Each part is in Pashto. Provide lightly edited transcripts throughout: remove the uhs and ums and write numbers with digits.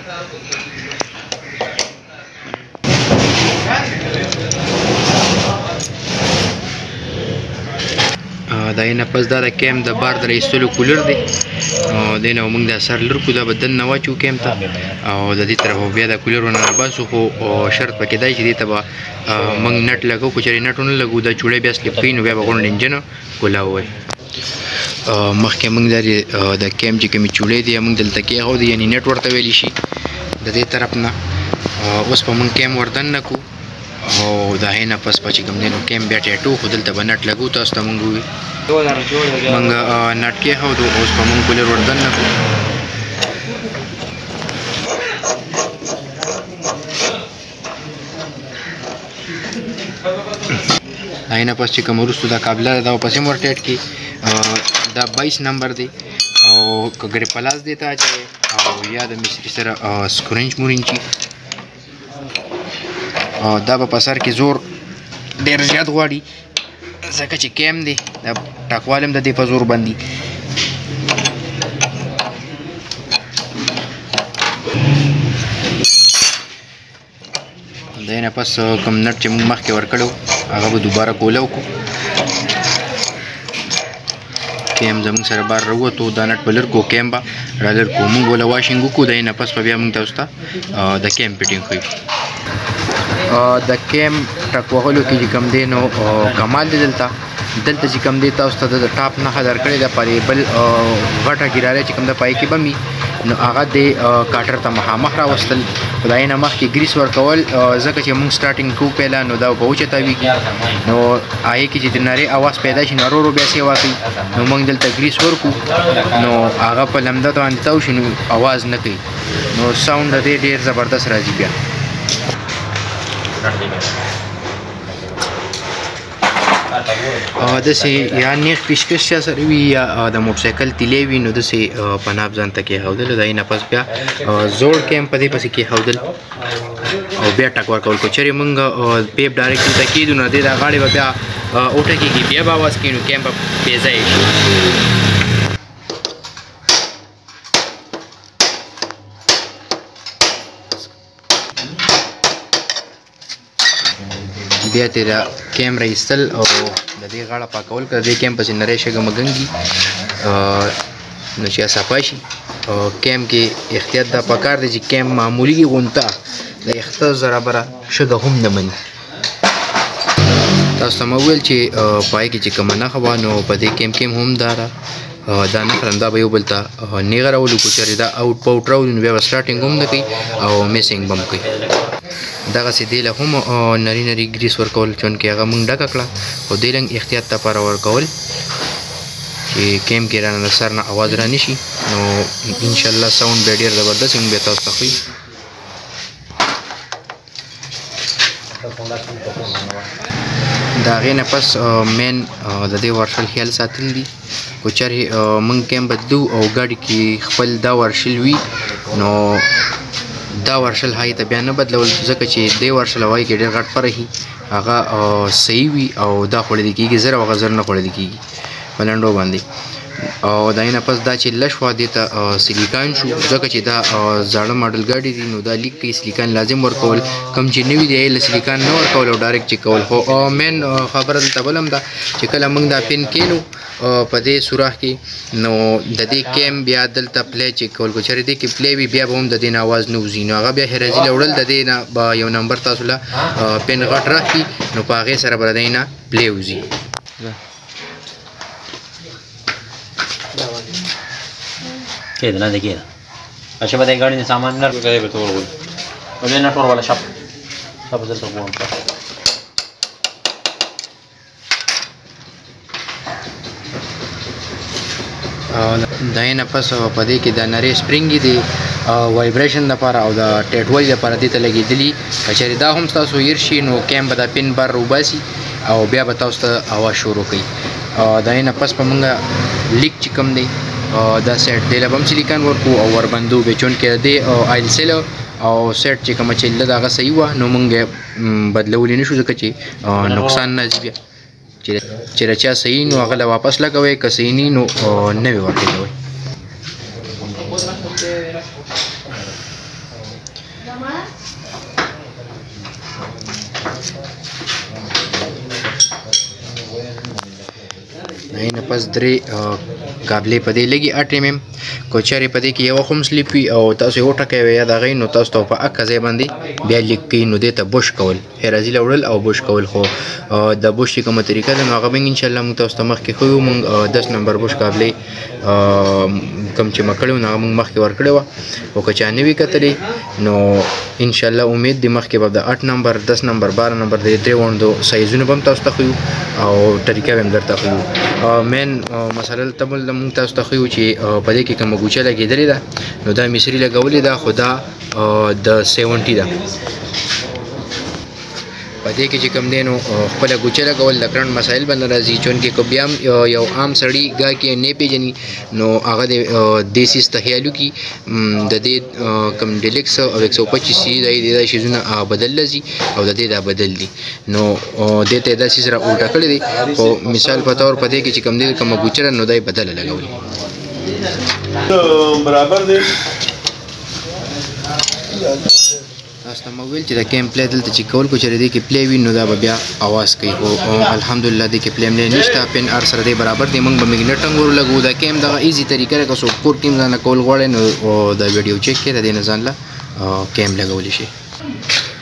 دا نه پس دا د کیم د بار د ایستلو کولر دی او دینه موږ د سر لرکو دا بدن نه واچو کیم ته او د دې طرف بیا د کولر نه باسو خو شرط پکې دی چې دې ته به موږ نټ لګو کو چې نټونه لګو دا چوړې بیا سلیپ کوي نو بیا به غوړ انجن کولاوي مخکې موږ د کیم چې کومې چوړې دي موږ دلته کې هو دي یعنی نټ ورته ویلی شي د دې طرف نه اوس په موږ کیم وردن نه کو او دا هینا پس پچې کوم دینو کیم بیا ټیټو خو دلته به نټ لګو تاسو ته موږ وي موږ نټ کې هو د اوس په موږ کولر وردن نه کو هینا پس چې کوم ورستو دا قابله دا پسې مور ټیټ کی دا 22 نمبر دی او کګری پلاس دیتا چې او یا د مصری سره سکرینچ مورینچی دا په سر کې زور ډېر زیات غواړي ځکه چې کیم دی دا ټاکوال هم د دې په زور باندې دی نه پس کوم نټ چې موږ مخکې ورکړو هغه به دوباره کوله وکړو کیم زموږ سره بار راووتو دا نټ به لر کو کیم به را لر کو موږ وله واشنګ وکړو دی نه پس به بیا موږ تاسو ته د کیم فټینګ ښیو د کیم ټک وهلو کې چې کوم دی نو کمال دی دلته چې کوم دی تاسو ته د ټاپ نښه درکړې ده پرې بل غټه ګیراله چې کوم د پای کې به وي نو هغه د کاټر ته مخامخ راوستل خدای نه مخکې ګریس ورکول ځکه چې موږ سټارټینګ کوو پهله نو دا به وچتاویږي نو هغې کې چې د نرۍ اواز پیدا شي نو ورو ورو بیا سیوا کوي نو موږ دلته ګریس ورکړو نو هغه په لمده باندې تاو شي نو اواز نه کوي نو ساوند د دې ډېر زبردست راځي بیا داسې یا نیغ پیشکش چا سره وي یا د موټرسایکل تیلی وي نو داسې په ناب ځان ته کېښودل د هغې نه پس بیا زوړ کیم په دې پسې کېښودل او بیا ټک ورکول کو چېرې موږ پیپ ډایرکټ ورته کېږدو نو دې دا غاړې به بیا وټکېږي بیا به اواز کوي نو کیم به بې ځایه شي بیا تیرا کیم راایستل او د دې غاړه پاکول که د دې کیم پسې نری شګه مګنګي نو چې صفا شي کیم کې احتیاط دا پکار دی چې کیم معمولي غونته د یخته برابره شګه هم نه مني تاسو ته مې وویل چې پای کې چې کومه نښه وه نو په دې کیم کې هم دا دا نښه دا به یو بل ته نیغه راولو کو چېرې دا اوټ پاوټ راولو نو بیا به سټارټینګ هم نه کوي او میسینګ به هم کوي دغسې دې له هم نري نري ګریس ورکول چونکې هغه موږ ډکه کړه خو دې لږ احتیاط دپاره ورکول چې کیم کې رانه د سر نه اواز را نه شي نو انشاءالله ساوند به ډېر زبردست موږ بیا تاسو ته ښیو د هغې نه پس مین د دې ورشل خیال ساتل دي خو چېرې موږ کیم بدلو او ګاډي کې خپل دا ورشل وي نو دا ورشل هغې ته بیا نه بدلول ځکه چې دې ورشل هغې کې ډېر غټ فرق وي هغه صحیح وي او دا خوړلی کېږي زر او هغه زر نه خوړلی کېږي په لنډو باندې او د هغې نه پس دا چې لش وه دې ته سلیکان شو ځکه چې دا زاړه ماډل ګاډي دي نو دا لیک کوي سلیکان لازم ورکول کوم چې نوي دی هغې له سلیکان نه ورکول او ډایرکټ چک کول خو مین خبره دلته بل هم ده چې کله موږ دا پین کینو په دې سوراخ کې نو د دې کیم بیا دلته پلی چک کول کو چېرې دې کې پلی وي بیا به هم د دې نه اواز نه وځي نو هغه بیا حرازي له وړل د دې نه به یو نمبر تاسو له پین غټ راکړي نو په هغې سره به د دې نه پلی وځي كده نادي كده عشان بدأ يقارن سامان نرجع كده بتقول ولا نطور ولا شاب زي التقوم دا نه پس په دې کې د نری سپرینګ دی وایبریشن لپاره او د ټیټوالي لپاره دې ته لګېدلي که چېرې دا هم ستاسو هیر شي نو کیم به دا پین بار روباسي او بیا به تاسو ته اواز شروع کوي دا نه پس په موږ لیک چې کوم دی دا سیټ دی له به هم سلیکان ورکو او وربندو به چونکې دی آیل سیل او سیټ چې کومه چې د هغه صحیح وه نو موږ بدلولی نه شو ځکه چې نقصان نه ځي بیا چې د چا صحیح نو هغه له واپس لګوئ که صحیح نه نو نوې ورکوئ نه پس درې قابلې په دې لګي 8 mm کو چېرې په دې کې یو هم سلیپ وي او تاسو یې وټکوئ یا د هغې نو تاسو ته په اکه ځای باندې بیا لیک کوي نو دې ته بوش کول حرازي له وړل او بوش کول خو د بوش چې کومه طریقه ده نو هغه به انشاءالله موږ تاسو ته مخکې ښیو موږ 10 نمبر بوش قابلې کوم چې ما کړې وه نو هغه موږ مخکې ورکړې وه خو که چا نه وي کتلې نو انشاءالله امید دی مخکې به د 8 نمبر 10 نمبر 12 نمبر د درې غونډو سایزونه به هم تاسو ته ښیو او طریقه به هم درته ښیو مین مسله تمل د موږ تاسو ته ښیو چې په دې کې کومه ګوچه لګېدلې ده نو دا مصري لګولې ده خو دا د 70 ده په دې کې چې کوم دی نو خپله ګوچه لګول د کرنټ مسایل باندې راځي چونکې که بیا هم یو عام سړي ګا کې نه پېژني نو هغه د دې سیز ته خیال وکړي د دې کوم ډیلکس او 125 سي دا شیزونه بدل لځي او د دې دا بدل دي نو دې ته دا سیز را الټه کړی دی خو مثال په طور په دې کې چې کوم دی کومه ګوچه نو دا یې بدله لګولې برابر دی تاسو ته مو ویل چې د کیم پلی دلته چې کول کو چېرې دې کې پلی وي نو دا به بیا اواز کوي خو الحمدلله دې کې پلی نه نشته پن ار سره دی برابر دی موږ به میګنیټ ټنګ ورلګو دا کیم دغه ایزي طریقه ده که څوک کور کې ځان کول غواړي نو دا ویډیو چیک کړئ د دې نه ځان له کیم لګولی شي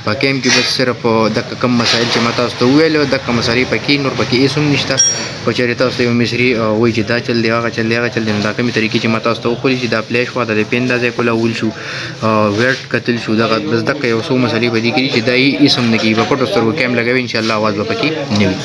په کیم کې بس صرف دغه کم مسایل چې ما تاسو ته وویل دغه مسایل پکې نور پکې هېڅ هم نشته خو چېرې تاسو ته یو مصري وایي چې دا چل دی هغه چل دی هغه چل دی نو دا کومې طریقې چې ما تاسو ته وښولي چې دا پلی شوه د پین دا ځای کولول شو ویرټ کتل شو دغه بس دغه یو څو مسلې به دې کړي چې دا یې هېڅ هم نه کېږي په پټو سترګو کیم لګوي انشاءالله اواز به پکې نه وي